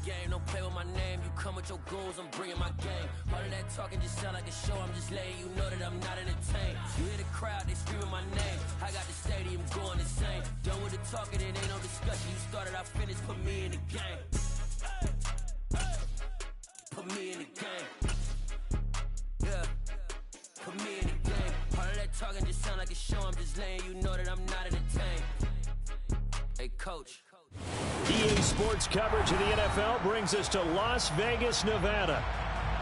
game. Don't play with my name. You come with your goons, I'm bringing my game. All of that talking just sound like a show. I'm just letting you know that I'm not entertained. You hear the crowd, they screaming my name. I got the stadium going insane. Done with the talking, it ain't no discussion. You started, I finished. Put me in the game. Put me in the game. Yeah. Put me in the game. All of that talking just sound like a show. I'm just letting you know that I'm not entertained. Hey, coach. EA Sports coverage of the NFL brings us to Las Vegas, Nevada.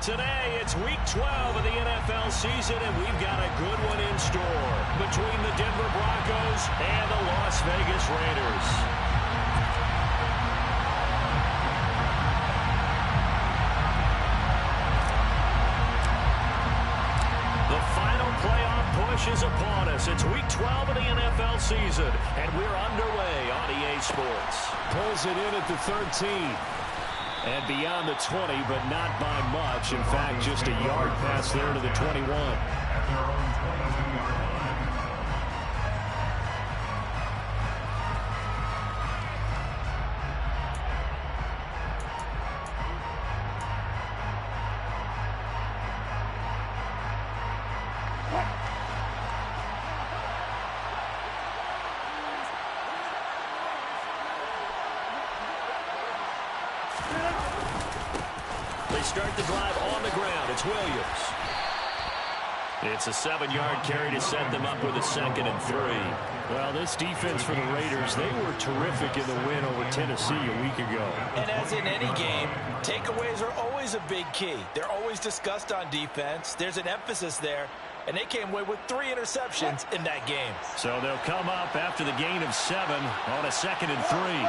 Today, it's Week 12 of the NFL season, and we've got a good one in store between the Denver Broncos and the Las Vegas Raiders. The final playoff push is upon us. It's Week 12 of the NFL season, and we're underway on EA Sports. Pulls it in at the 13. And beyond the 20, but not by much. In fact, just a yard pass there to the 21. They start the drive on the ground. It's Williams. It's a 7-yard carry to set them up with a 2nd and 3. Well, this defense for the Raiders, they were terrific in the win over Tennessee a week ago. And as in any game, takeaways are always a big key. They're always discussed on defense. There's an emphasis there. And they came away with 3 interceptions in that game. So they'll come up after the gain of 7 on a 2nd and 3.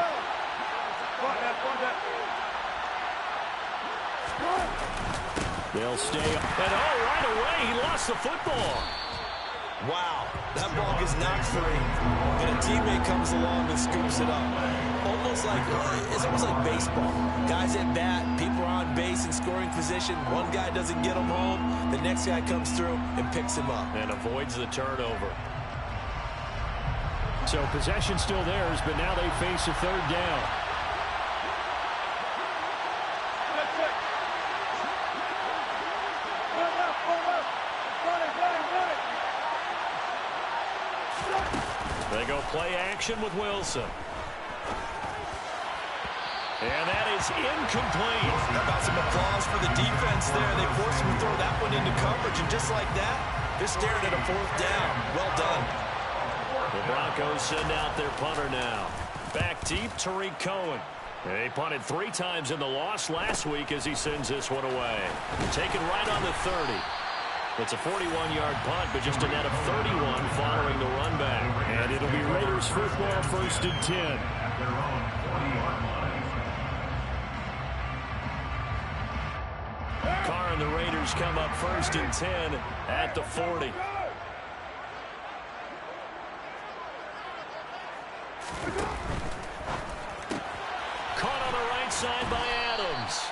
They'll stay. And right away, he lost the football. Wow, that ball gets knocked free, and a teammate comes along and scoops it up. It's almost like baseball. Guys at bat, people are on base in scoring position. One guy doesn't get him home. The next guy comes through and picks him up. And avoids the turnover. So possession still theirs, but now they face a 3rd down. They go play action with Wilson. And that is incomplete. How about some applause for the defense there? They forced him to throw that one into coverage, and just like that, they're staring at a 4th down. Well done. The Broncos send out their punter now. Back deep, Tariq Cohen. They punted 3 times in the loss last week as he sends this one away. Taken right on the 30. It's a 41-yard punt, but just a net of 31 following the run back. And it'll be Raiders football, 1st and 10. Carr and the Raiders come up 1st and 10 at the 40. Caught on the right side by Adams.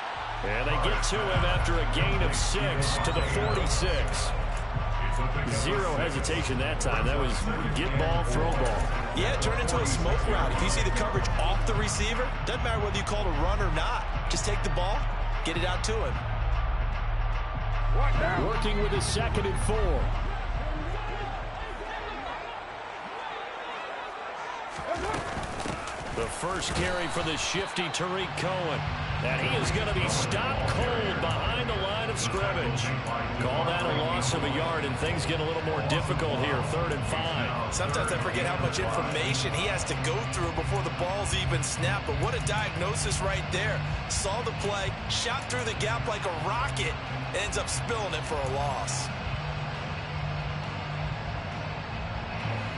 And they get to him after a gain of 6 to the 46. 0 hesitation that time. That was get ball, throw ball. Yeah, turn into a smoke route. If you see the coverage off the receiver, doesn't matter whether you call it a run or not. Just take the ball, get it out to him. Working with a 2nd and 4. The first carry for the shifty Tariq Cohen. And he is going to be stopped cold behind the line of scrimmage. Call that a loss of a yard, and things get a little more difficult here, 3rd and 5. Sometimes I forget how much information he has to go through before the ball's even snapped. But what a diagnosis right there. Saw the play, shot through the gap like a rocket, and ends up spilling it for a loss.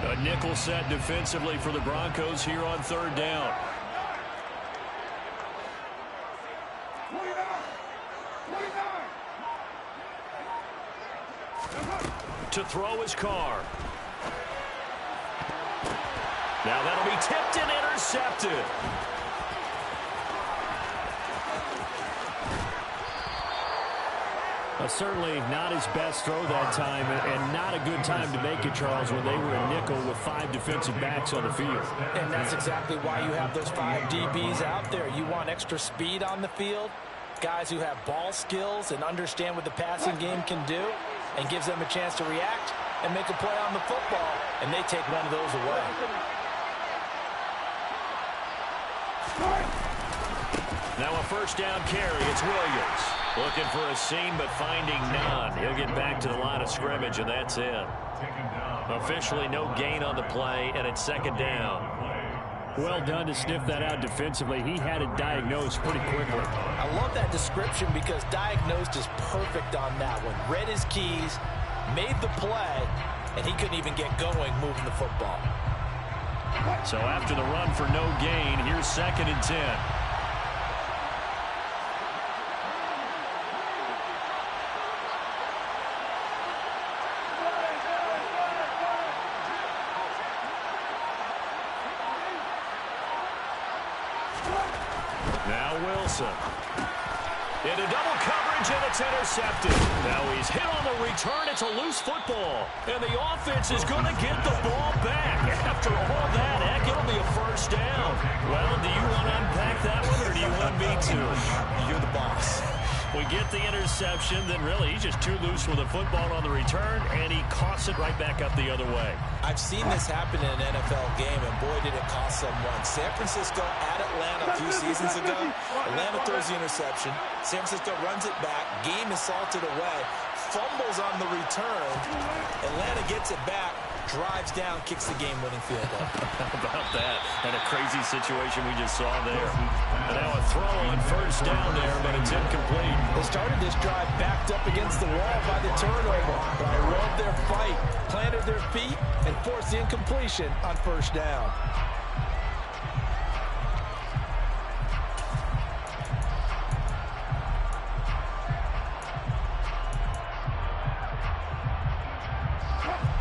A nickel set defensively for the Broncos here on 3rd down. To throw his Carr. Now that'll be tipped and intercepted. A Certainly not his best throw that time, and not a good time to make it, Charles, when they were a nickel with 5 defensive backs on the field. And that's exactly why you have those 5 DBs out there. You want extra speed on the field, guys who have ball skills and understand what the passing game can do, and gives them a chance to react and make a play on the football, and they take one of those away. Now a first down carry. It's Williams. Looking for a seam, but finding none. He'll get back to the line of scrimmage, and that's it. Officially no gain on the play, and it's second down. Well done to sniff that out defensively. He had it diagnosed pretty quickly. I love that description because diagnosed is perfect on that one. Read his keys, made the play, and he couldn't even get going moving the football. So after the run for no gain, here's 2nd and 10. Now Wilson. Into double coverage, and it's intercepted. Now he's hit on the return. It's a loose football. And the offense is going to get the ball back. After all that, heck, it'll be a first down. Well, do you want to unpack that one, or do you want me to? You're the boss. We get the interception, then really he's just too loose with the football on the return, and he coughs it right back up the other way. I've seen this happen in an NFL game, and boy, did it cost someone. San Francisco at Atlanta a few seasons ago. Atlanta throws the interception. San Francisco runs it back. Game is salted away. Fumbles on the return. Atlanta gets it back. Drives down, kicks the game-winning field goal. How about that? And a crazy situation we just saw there. And now a throw on first down there, but it's incomplete. They started this drive backed up against the wall by the turnover. But I love their fight, planted their feet, and forced the incompletion on first down.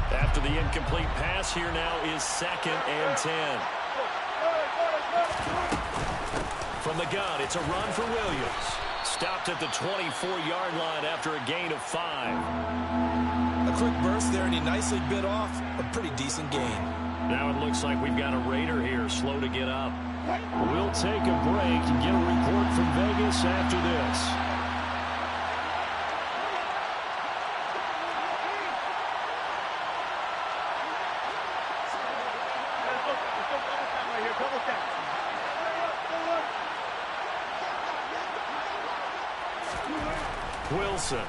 After the incomplete pass, here now is 2nd and 10. From the gun, it's a run for Williams. Stopped at the 24-yard line after a gain of 5. A quick burst there, and he nicely bit off a pretty decent gain. Now it looks like we've got a Raider here, slow to get up. We'll take a break and get a report from Vegas after this. Wilson.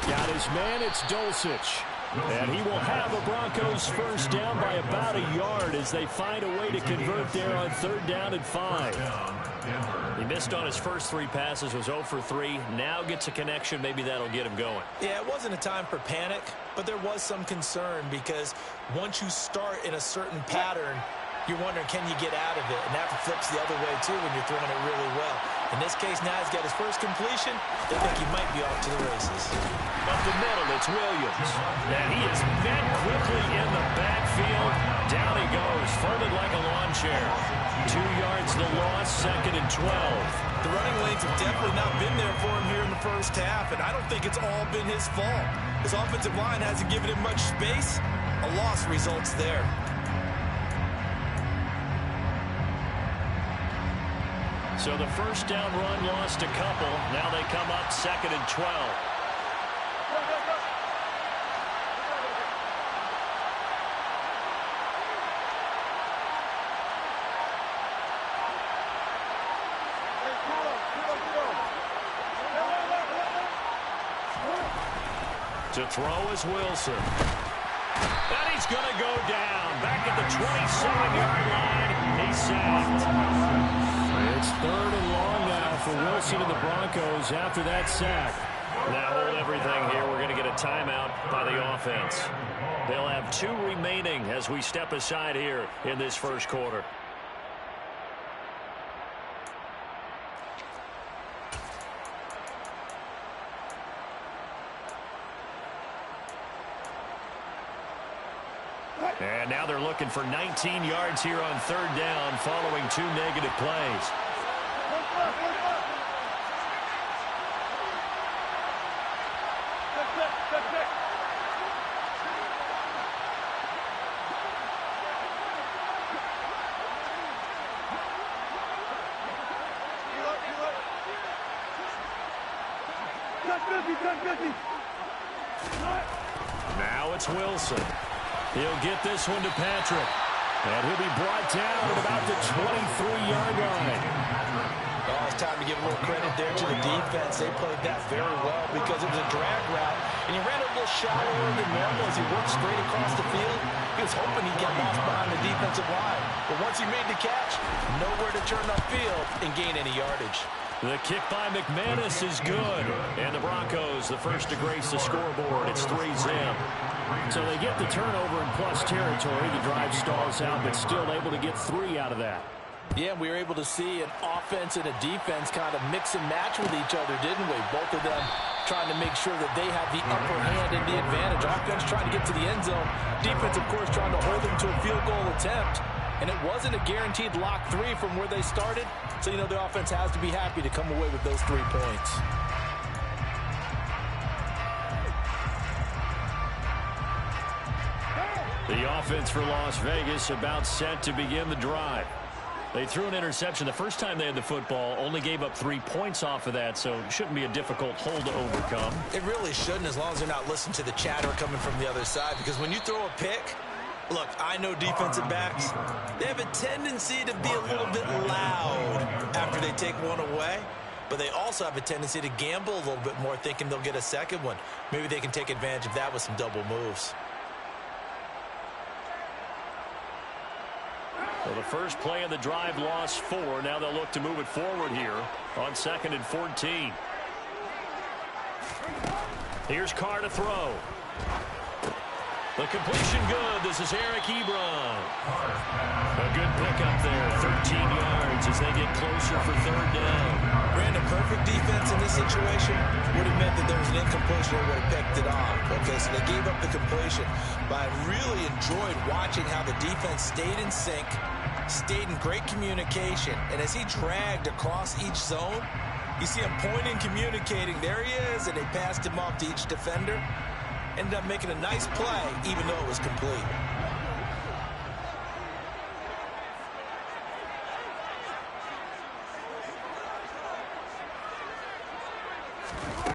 Got his man, it's Dulcich. And he will have the Broncos first down by about a yard as they find a way to convert there on 3rd down and 5. He missed on his first 3 passes, was 0 for 3. Now gets a connection. Maybe that'll get him going. Yeah, it wasn't a time for panic, but there was some concern because once you start in a certain pattern, you're wondering, can you get out of it? And that flips the other way, too, when you're throwing it really well. In this case, now he's got his first completion. They think he might be off to the races. Up the middle, it's Williams. And he is met quickly in the backfield. Down he goes, folded like a lawn chair. 2 yards the loss, 2nd and 12. The running lanes have definitely not been there for him here in the first half, and I don't think it's all been his fault. His offensive line hasn't given him much space. A loss results there. So the first down run lost a couple. Now they come up 2nd and 12. To throw is Wilson. And he's going to go down. Back at the 27-yard line. He's sacked. It's 3rd and long now for Wilson and the Broncos after that sack. Now hold everything here. We're going to get a timeout by the offense. They'll have 2 remaining as we step aside here in this first quarter. And now they're looking for 19 yards here on 3rd down following 2 negative plays. Now it's Wilson. He'll get this one to Patrick. And he'll be brought down at about the 23-yard line. Oh, it's time to give a little credit there to the defense. They played that very well because it was a drag route. And he ran a little shallower than normal as he worked straight across the field. He was hoping he'd get lost behind the defensive line. But once he made the catch, nowhere to turn upfield and gain any yardage. The kick by McManus is good. And the Broncos, the first to grace the scoreboard. It's 3-zip. So they get the turnover in plus territory. The drive stalls out, but still able to get 3 out of that. Yeah, we were able to see an offense and a defense kind of mix and match with each other, didn't we? Both of them trying to make sure that they have the upper hand and the advantage. Offense trying to get to the end zone. Defense, of course, trying to hold them to a field goal attempt. And it wasn't a guaranteed lock 3 from where they started. So, you know, the offense has to be happy to come away with those 3 points. The offense for Las Vegas about set to begin the drive. They threw an interception the first time they had the football, only gave up 3 points off of that, so it shouldn't be a difficult hole to overcome. It really shouldn't, as long as they're not listening to the chatter coming from the other side, because when you throw a pick, look, I know defensive backs, they have a tendency to be a little bit loud after they take one away, but they also have a tendency to gamble a little bit more, thinking they'll get a second one. Maybe they can take advantage of that with some double moves. Well, the first play of the drive lost 4. Now they'll look to move it forward here on 2nd and 14. Here's Carr to throw. The completion good. This is Eric Ebron. A good pickup there. 13 yards as they get closer for 3rd down. Ran a perfect defense in this situation. Would have meant that there was an incompletion or would have picked it off. Okay, so they gave up the completion. But I really enjoyed watching how the defense stayed in sync, stayed in great communication. And as he dragged across each zone, you see him pointing, communicating. There he is, and they passed him off to each defender. Ended up making a nice play, even though it was complete.